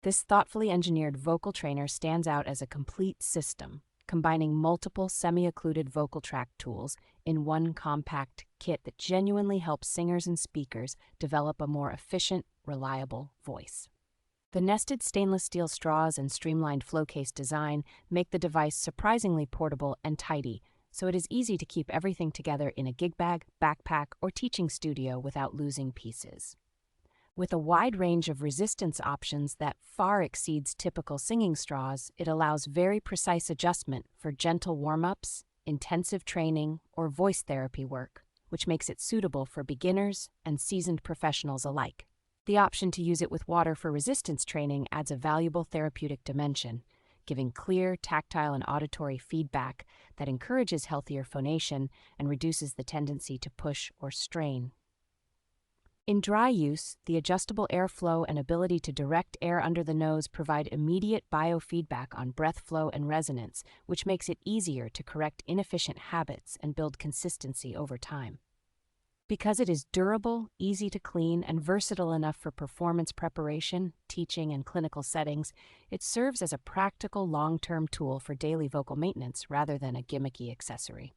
This thoughtfully engineered vocal trainer stands out as a complete system, combining multiple semi-occluded vocal tract tools in one compact kit that genuinely helps singers and speakers develop a more efficient, reliable voice. The nested stainless steel straws and streamlined FlowCase design make the device surprisingly portable and tidy, so it is easy to keep everything together in a gig bag, backpack, or teaching studio without losing pieces. With a wide range of resistance options that far exceeds typical singing straws, it allows very precise adjustment for gentle warm-ups, intensive training, or voice therapy work, which makes it suitable for beginners and seasoned professionals alike. The option to use it with water for resistance training adds a valuable therapeutic dimension, giving clear, tactile, and auditory feedback that encourages healthier phonation and reduces the tendency to push or strain. In dry use, the adjustable airflow and ability to direct air under the nose provide immediate biofeedback on breath flow and resonance, which makes it easier to correct inefficient habits and build consistency over time. Because it is durable, easy to clean, and versatile enough for performance preparation, teaching, and clinical settings, it serves as a practical long-term tool for daily vocal maintenance rather than a gimmicky accessory.